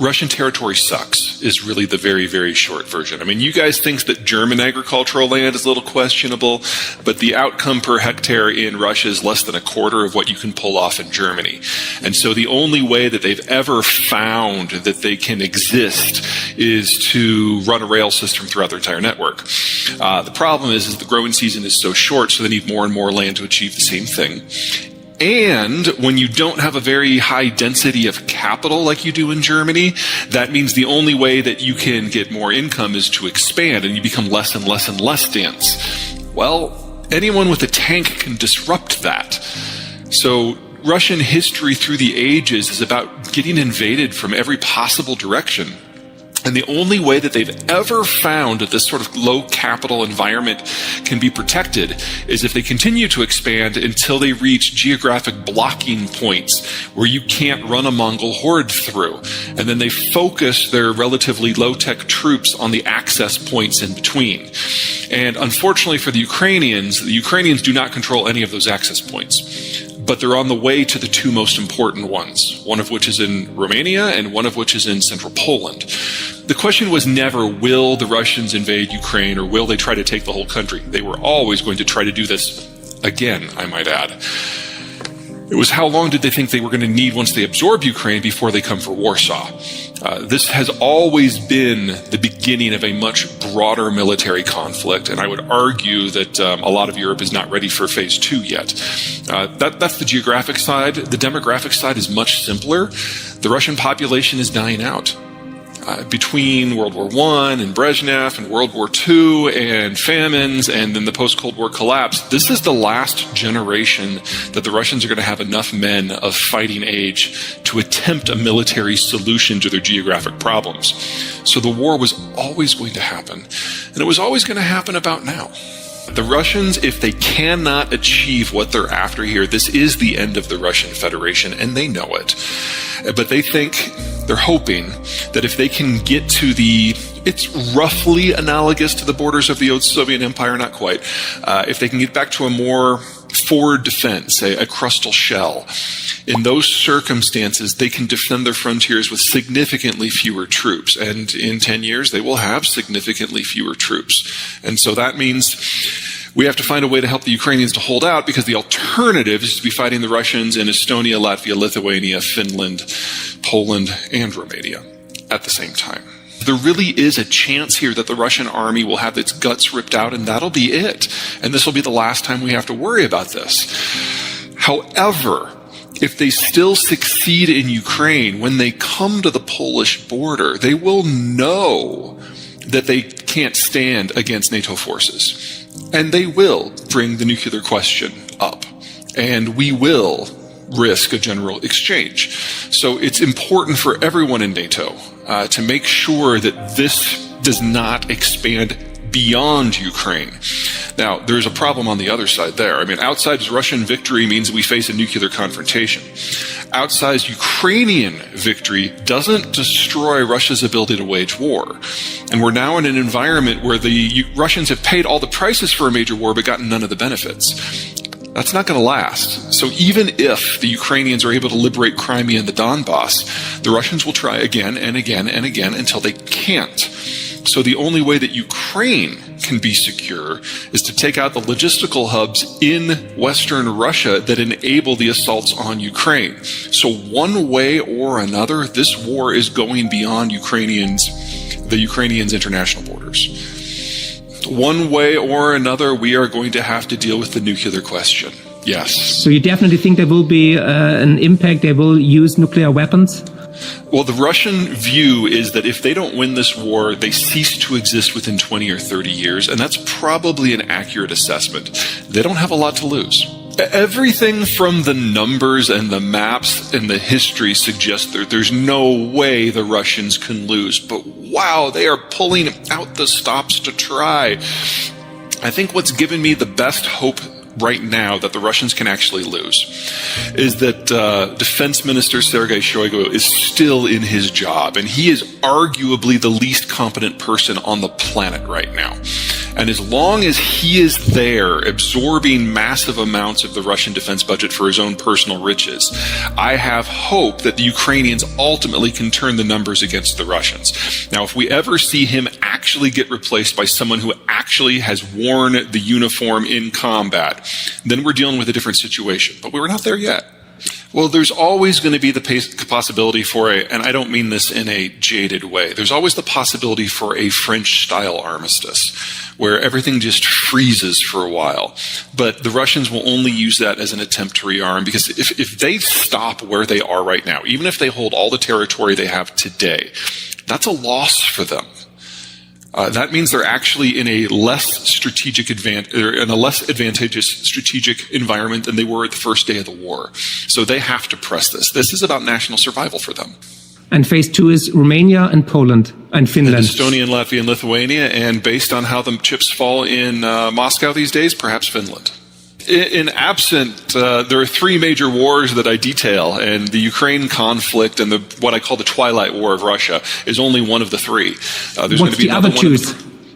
Russian territory sucks is really the very, very short version. I mean, you guys think that German agricultural land is a little questionable, but the outcome per hectare in Russia is less than a quarter of what you can pull off in Germany. And so the only way that they've ever found that they can exist is to run a rail system throughout their entire network. The problem is the growing season is so short, so they need more and more land to achieve the same thing. And when you don't have a very high density of capital like you do in Germany, that means the only way that you can get more income is to expand, and you become less and less and less dense. Well, anyone with a tank can disrupt that. So Russian history through the ages is about getting invaded from every possible direction. And the only way that they've ever found that this sort of low capital environment can be protected is if they continue to expand until they reach geographic blocking points where you can't run a Mongol horde through. And then they focus their relatively low-tech troops on the access points in between. And unfortunately for the Ukrainians do not control any of those access points. But they're on the way to the two most important ones, one of which is in Romania and one of which is in central Poland. The question was never, will the Russians invade Ukraine or will they try to take the whole country? They were always going to try to do this again, I might add. It was how long did they think they were going to need once they absorb Ukraine before they come for Warsaw? This has always been the beginning of a much broader military conflict, and I would argue that a lot of Europe is not ready for phase 2 yet. That's the geographic side. The demographic side is much simpler. The Russian population is dying out. Between World War I and Brezhnev and World War II and famines and then the post-Cold War collapse, this is the last generation that the Russians are going to have enough men of fighting age to attempt a military solution to their geographic problems. So the war was always going to happen, and it was always going to happen about now. The Russians, if they cannot achieve what they're after here, this is the end of the Russian Federation, and they know it. But they're hoping that if they can get to it's roughly analogous to the borders of the old Soviet Empire, not quite. If they can get back to a more forward defense, a crustal shell, in those circumstances, they can defend their frontiers with significantly fewer troops. And in 10 years, they will have significantly fewer troops. And so that means we have to find a way to help the Ukrainians to hold out, because the alternative is to be fighting the Russians in Estonia, Latvia, Lithuania, Finland, Poland, and Romania at the same time. There really is a chance here that the Russian army will have its guts ripped out, and that'll be it. And this will be the last time we have to worry about this. However, if they still succeed in Ukraine, when they come to the Polish border, they will know that they can't stand against NATO forces. And they will bring the nuclear question up. And we will risk a general exchange. So it's important for everyone in NATO to make sure that this does not expand beyond Ukraine. Now, there's a problem on the other side there. I mean, outside Russian victory means we face a nuclear confrontation. Outsized Ukrainian victory doesn't destroy Russia's ability to wage war. And we're now in an environment where the Russians have paid all the prices for a major war but gotten none of the benefits. That's not going to last. So even if the Ukrainians are able to liberate Crimea and the Donbass, the Russians will try again and again and again until they can't. So the only way that Ukraine can be secure is to take out the logistical hubs in Western Russia that enable the assaults on Ukraine. So one way or another, this war is going beyond the Ukrainians' international borders. One way or another, we are going to have to deal with the nuclear question. Yes. So you definitely think there will be an impact, they will use nuclear weapons? Well, the Russian view is that if they don't win this war, they cease to exist within 20 or 30 years, and that's probably an accurate assessment. They don't have a lot to lose. Everything from the numbers and the maps and the history suggests that there's no way the Russians can lose. But wow, they are pulling out the stops to try. I think what's given me the best hope right now that the Russians can actually lose is that Defense Minister Sergei Shoigu is still in his job, and he is arguably the least competent person on the planet right now. And as long as he is there absorbing massive amounts of the Russian defense budget for his own personal riches, I have hope that the Ukrainians ultimately can turn the numbers against the Russians. Now, if we ever see him actually get replaced by someone who actually has worn the uniform in combat, then we're dealing with a different situation. But we're not there yet. Well, there's always going to be the possibility for and I don't mean this in a jaded way, there's always the possibility for a French-style armistice, where everything just freezes for a while. But the Russians will only use that as an attempt to rearm, because if they stop where they are right now, even if they hold all the territory they have today, that's a loss for them. That means they're actually in a less advantageous strategic environment than they were at the first day of the war. So they have to press this. This is about national survival for them. And phase 2 is Romania and Poland and Finland. And Estonia, and Latvia, and Lithuania, and based on how the chips fall in Moscow these days, perhaps Finland. In absent, there are three major wars that I detail, and the Ukraine conflict and what I call the Twilight War of Russia is only one of the three. There's going to be another one in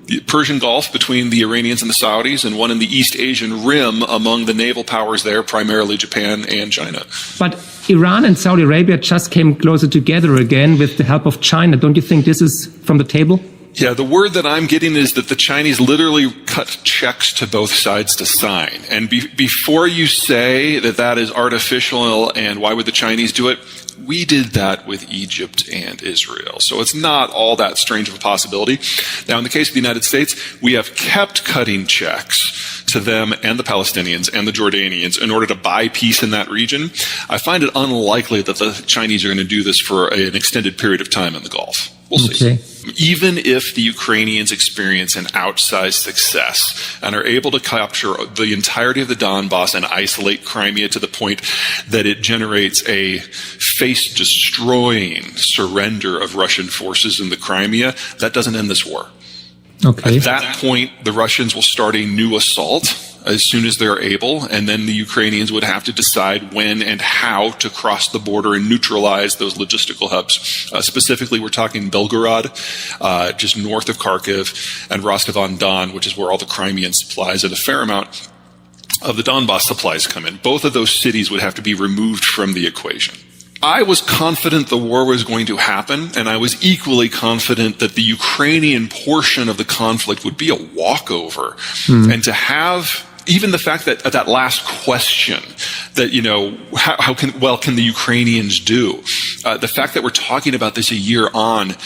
the Persian Gulf between the Iranians and the Saudis, and one in the East Asian Rim among the naval powers there, primarily Japan and China. But Iran and Saudi Arabia just came closer together again with the help of China. Don't you think this is from the table? Yeah, the word that I'm getting is that the Chinese literally cut checks to both sides to sign. And before you say that that is artificial and why would the Chinese do it, we did that with Egypt and Israel. So it's not all that strange of a possibility. Now, in the case of the United States, we have kept cutting checks to them and the Palestinians and the Jordanians in order to buy peace in that region. I find it unlikely that the Chinese are going to do this for an extended period of time in the Gulf. We'll see. Even if the Ukrainians experience an outsized success and are able to capture the entirety of the Donbass and isolate Crimea to the point that it generates a face-destroying surrender of Russian forces in the Crimea, that doesn't end this war. Okay. At that point, the Russians will start a new assault as soon as they're able, and then the Ukrainians would have to decide when and how to cross the border and neutralize those logistical hubs. Specifically, we're talking Belgorod, just north of Kharkiv, and Rostov-on-Don, which is where all the Crimean supplies and a fair amount of the Donbass supplies come in. Both of those cities would have to be removed from the equation. I was confident the war was going to happen, and I was equally confident that the Ukrainian portion of the conflict would be a walkover. And to have even the fact that that last question that, you know, how can the Ukrainians do? The fact that we're talking about this a year on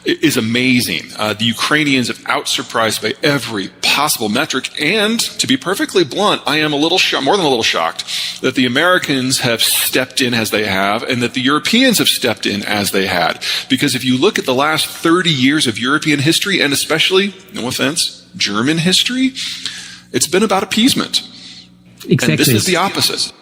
is amazing. The Ukrainians have out-surprised by every possible metric. And to be perfectly blunt, I am a little more than a little shocked that the Americans have stepped in as they have and that the Europeans have stepped in as they had. Because if you look at the last 30 years of European history, and especially, no offense, German history, it's been about appeasement. Exactly. And this is the opposite.